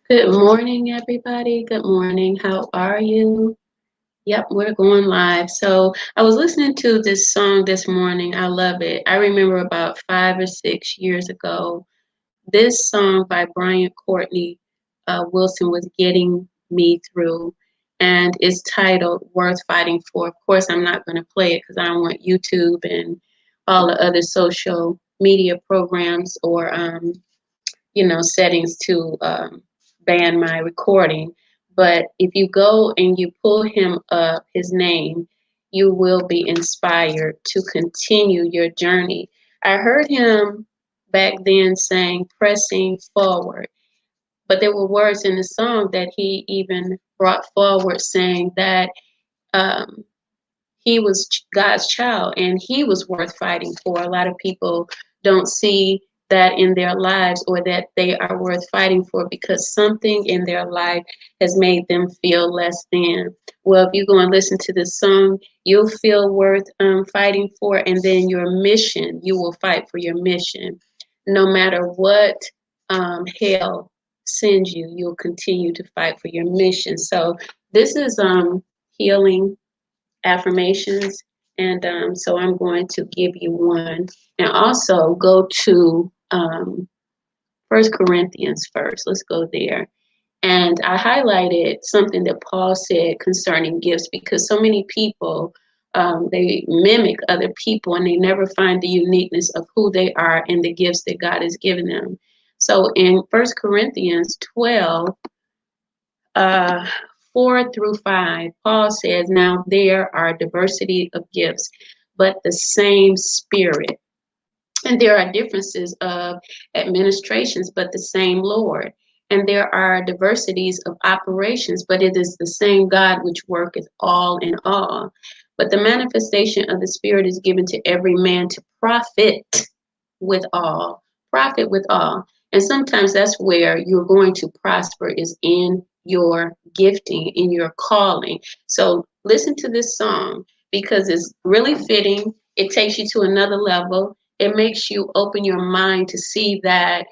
Good morning, everybody. Good morning. How are you? Yep, we're going live. So I was listening to this song this morning. I love it. I remember about 5 or 6 years ago, this song by Brian Courtney Wilson was getting me through, and it's titled Worth Fighting For. Of course, I'm not going to play it because I don't want YouTube and all the other social media programs or settings to ban my recording. But if you go and you pull him up, his name, you will be inspired to continue your journey. I heard him back then saying, pressing forward. But there were words in the song that he even brought forward saying that um, he was God's child and he was worth fighting for. A lot of people don't see that in their lives or that they are worth fighting for because something in their life has made them feel less than. Well, if you go and listen to this song, you'll feel worth fighting for, and then your mission, you will fight for your mission. No matter what hell sends you, you'll continue to fight for your mission. So this is healing affirmations. And so I'm going to give you one. And also go to 1 Corinthians first. Let's go there. And I highlighted something that Paul said concerning gifts because so many people, they mimic other people and they never find the uniqueness of who they are and the gifts that God has given them. So in 1 Corinthians 12, uh, 4 through 5, Paul says, now there are diversity of gifts, but the same Spirit. And there are differences of administrations, but the same Lord. And there are diversities of operations, but it is the same God which worketh all in all. But the manifestation of the Spirit is given to every man to profit with all. Profit with all. And sometimes that's where you're going to prosper is in your gifting, in your calling. So listen to this song because it's really fitting. It takes you to another level. It makes you open your mind to see that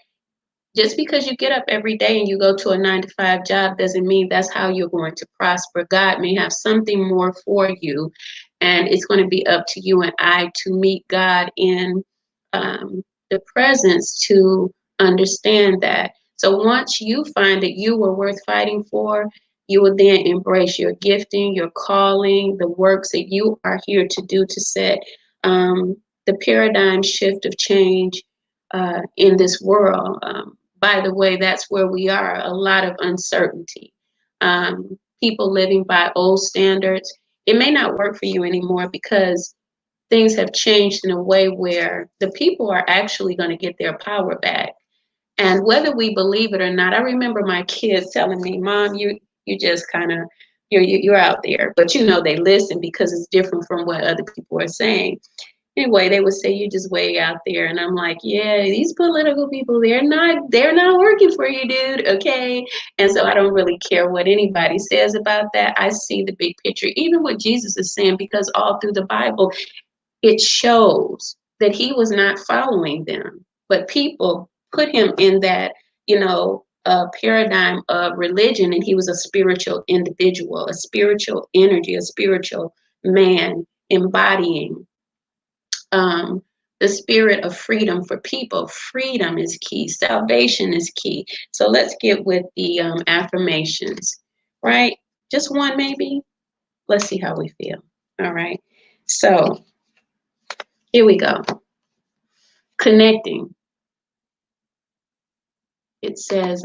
just because you get up every day and you go to a 9 to 5 job doesn't mean that's how you're going to prosper. God may have something more for you, and it's going to be up to you and I to meet God in the presence to understand that. So once you find that you were worth fighting for, you will then embrace your gifting, your calling, the works that you are here to do to set the paradigm shift of change in this world. By the way, that's where we are, a lot of uncertainty. People living by old standards. It may not work for you anymore because things have changed in a way where the people are actually going to get their power back. And whether we believe it or not, I remember my kids telling me, Mom, you just kind of, you're out there. But they listen because it's different from what other people are saying. Anyway, they would say you're just way out there, and I'm like, yeah, these political people, they're not working for you, dude. Okay, and so I don't really care what anybody says about that. I see the big picture, even what Jesus is saying, because all through the Bible, it shows that he was not following them, but people put him in that, paradigm of religion, and he was a spiritual individual, a spiritual energy, a spiritual man embodying the spirit of freedom for people. Freedom is key. Salvation is key. So let's get with the affirmations, right? Just one, maybe. Let's see how we feel. All right. So here we go. Connecting. It says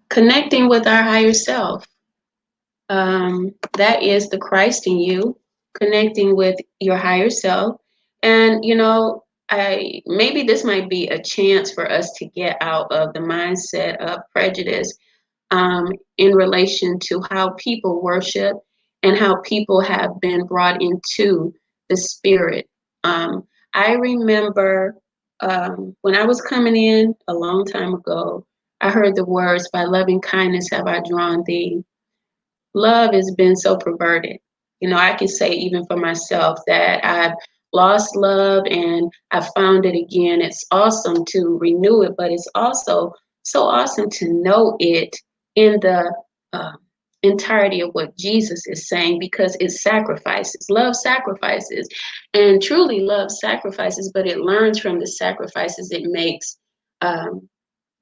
connecting with our higher self. That is the Christ in you. Connecting with your higher self. And I maybe this might be a chance for us to get out of the mindset of prejudice in relation to how people worship and how people have been brought into the spirit. I remember when I was coming in a long time ago, I heard the words, by loving kindness have I drawn thee. Love has been so perverted. I can say even for myself that I've lost love and I found it again. It's awesome to renew it, but it's also so awesome to know it in the uh, entirety of what Jesus is saying, because it sacrifices. Love sacrifices, and truly love sacrifices, but it learns from the sacrifices it makes um,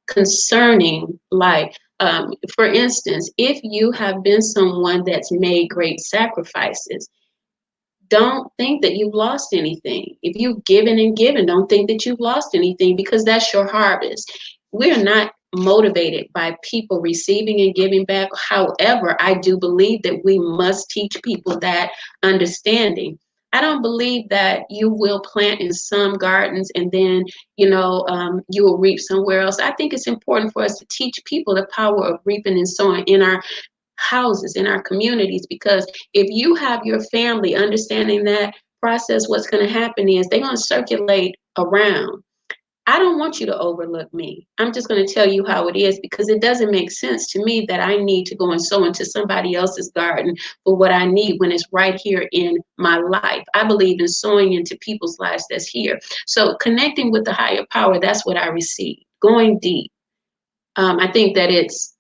concerning life. For instance, if you have been someone that's made great sacrifices, don't think that you've lost anything. If you've given and given, don't think that you've lost anything, because that's your harvest. We're not motivated by people receiving and giving back. However, I do believe that we must teach people that understanding. I don't believe that you will plant in some gardens and then, you will reap somewhere else. I think it's important for us to teach people the power of reaping and sowing in our houses, in our communities, because if you have your family understanding that process, what's going to happen is they're going to circulate around. I don't want you to overlook me. I'm just going to tell you how it is, because it doesn't make sense to me that I need to go and sow into somebody else's garden for what I need when it's right here in my life. I believe in sowing into people's lives that's here. So connecting with the higher power, that's what I receive. Going deep. I think that it's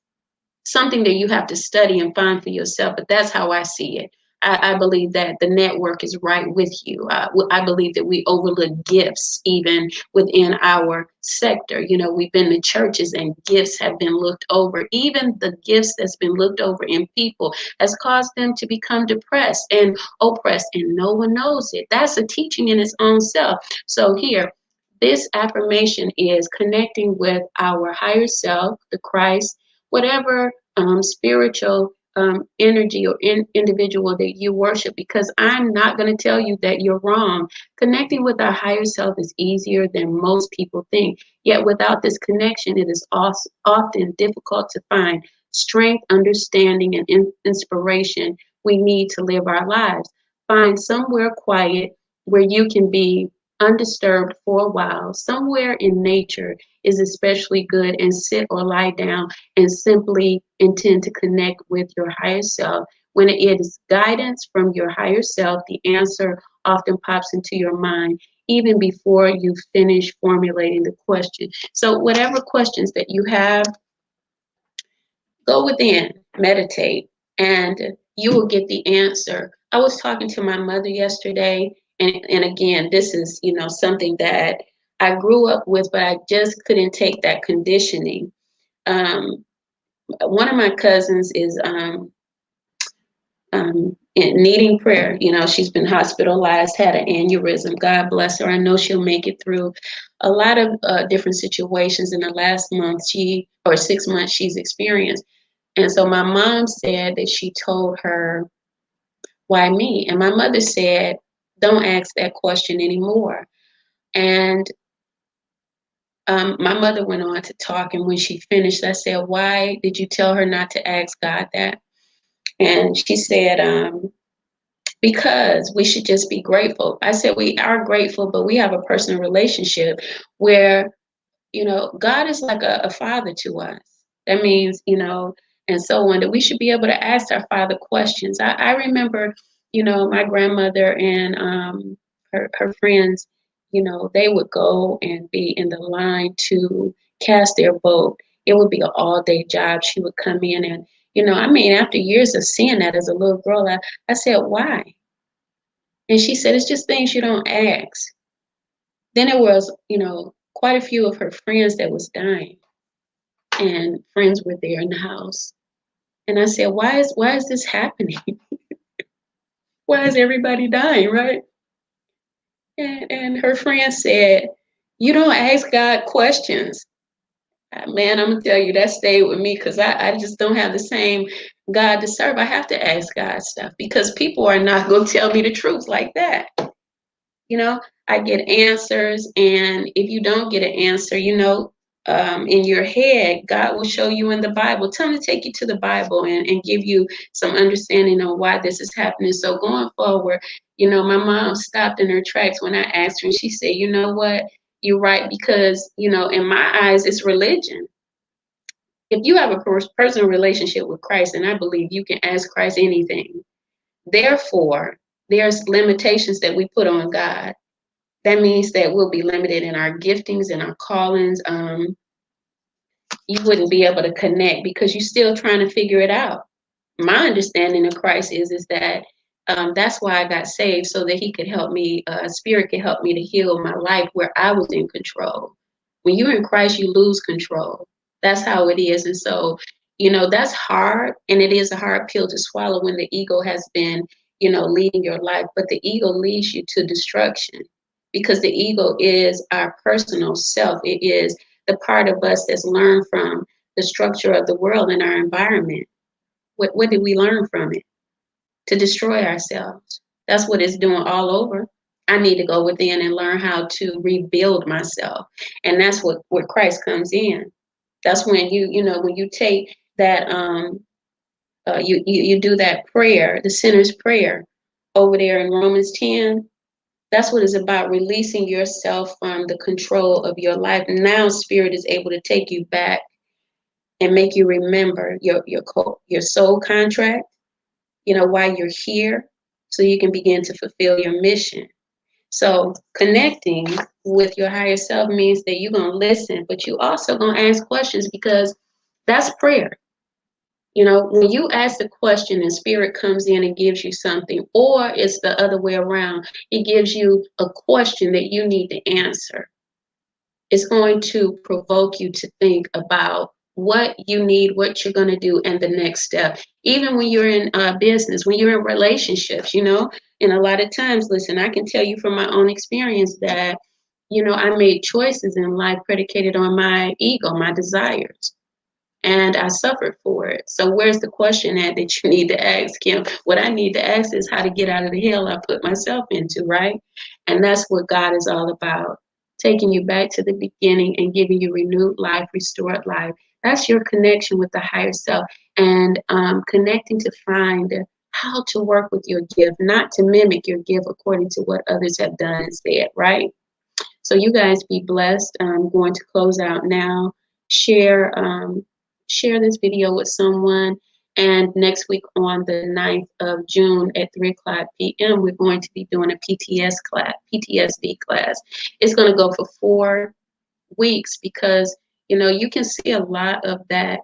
something that you have to study and find for yourself, but that's how I see it. I believe that the network is right with you. I believe that we overlook gifts even within our sector. We've been to churches and gifts have been looked over. Even the gifts that's been looked over in people has caused them to become depressed and oppressed, and no one knows it. That's a teaching in its own self. So here, this affirmation is connecting with our higher self, the Christ, whatever spiritual energy or individual that you worship, because I'm not going to tell you that you're wrong. Connecting with our higher self is easier than most people think. Yet without this connection, it is often difficult to find strength, understanding, and inspiration we need to live our lives. Find somewhere quiet where you can be undisturbed for a while. Somewhere in nature is especially good, and sit or lie down and simply intend to connect with your higher self. When it is guidance from your higher self, the answer often pops into your mind even before you finish formulating the question. So, whatever questions that you have, go within, meditate, and you will get the answer. I was talking to my mother yesterday, and again, this is, something that I grew up with, but I just couldn't take that conditioning. Um, One of my cousins is needing prayer. She's been hospitalized, had an aneurysm. God bless her. I know she'll make it through a lot of different situations in the last month, 6 months she's experienced. And so my mom said that she told her, why me? And my mother said, don't ask that question anymore. And my mother went on to talk. And when she finished, I said, why did you tell her not to ask God that? And she said, because we should just be grateful. I said, we are grateful, but we have a personal relationship where, God is like a father to us. That means, and so on, that we should be able to ask our father questions. I remember, my grandmother and her friends, they would go and be in the line to cast their vote. It would be an all-day job. She would come in and, after years of seeing that as a little girl, I said, why? And she said, it's just things you don't ask. Then there was, quite a few of her friends that was dying, and friends were there in the house. And I said, why is this happening? Why is everybody dying, right? And her friend said, you don't ask God questions. Man, I'm gonna tell you, that stayed with me, because I just don't have the same God to serve. I have to ask God stuff, because people are not gonna tell me the truth like that. I get answers, and if you don't get an answer, in your head, God will show you in the Bible. Tell him to take you to the Bible and give you some understanding on why this is happening. So going forward, my mom stopped in her tracks when I asked her, and she said, you know what? You're right, because, in my eyes, it's religion. If you have a personal relationship with Christ, and I believe you can ask Christ anything. Therefore, there's limitations that we put on God. That means that we'll be limited in our giftings and our callings. you wouldn't be able to connect because you're still trying to figure it out. My understanding of Christ is that that's why I got saved, so that he could help me, spirit could help me to heal my life where I was in control. When you're in Christ, you lose control. That's how it is. And so, that's hard. And it is a hard pill to swallow when the ego has been, leading your life. But the ego leads you to destruction because the ego is our personal self. It is the part of us that's learned from the structure of the world and our environment. What did we learn from it? To destroy ourselves. That's what it's doing all over. I need to go within and learn how to rebuild myself. And that's where Christ comes in. That's when when you take that, you do that prayer, the sinner's prayer over there in Romans 10. That's what it's about, releasing yourself from the control of your life. Now spirit is able to take you back and make you remember your soul contract, why you're here, so you can begin to fulfill your mission. So connecting with your higher self means that you're going to listen, but you also going to ask questions, because that's prayer. When you ask the question and spirit comes in and gives you something, or it's the other way around, it gives you a question that you need to answer. It's going to provoke you to think about what you need, what you're going to do, and the next step. Even when you're in business, when you're in relationships, and a lot of times, listen, I can tell you from my own experience that, I made choices in life predicated on my ego, my desires. And I suffered for it. So where's the question at that you need to ask, Kim? What I need to ask is how to get out of the hell I put myself into, right? And that's what God is all about. Taking you back to the beginning and giving you renewed life, restored life. That's your connection with the higher self, and connecting to find how to work with your gift, not to mimic your gift according to what others have done and said, right? So you guys be blessed. I'm going to close out now. Share share this video with someone. And next week on the 9th of June at 3:00 p.m., we're going to be doing a PTSD class. It's going to go for 4 weeks because, you can see a lot of that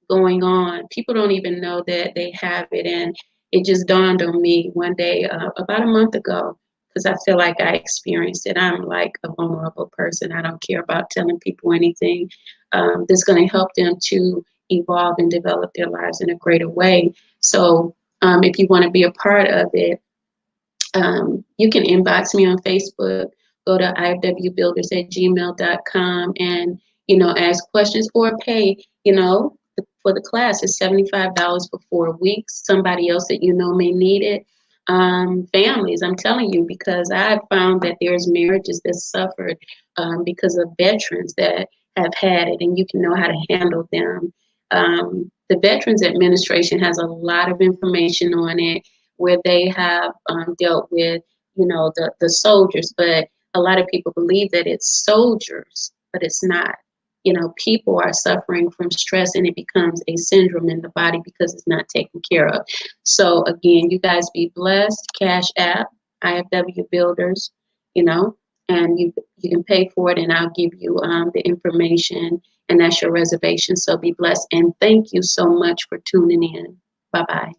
going on. People don't even know that they have it. And it just dawned on me one day, about a month ago, because I feel like I experienced it. I'm like a vulnerable person. I don't care about telling people anything that's going to help them to evolve and develop their lives in a greater way. So if you want to be a part of it, you can inbox me on Facebook, go to ifwbuilders@gmail.com and, ask questions, or pay, for the class. It's $75 for 4 weeks. Somebody else that may need it. Families, I'm telling you, because I found that there's marriages that suffered because of veterans that have had it, and you can know how to handle them. The Veterans Administration has a lot of information on it, where they have dealt with, the soldiers, but a lot of people believe that it's soldiers, but it's not. People are suffering from stress, and it becomes a syndrome in the body because it's not taken care of. So again, you guys be blessed. Cash App, IFW Builders, and you can pay for it, and I'll give you the information, and that's your reservation. So be blessed, and thank you so much for tuning in. Bye-bye.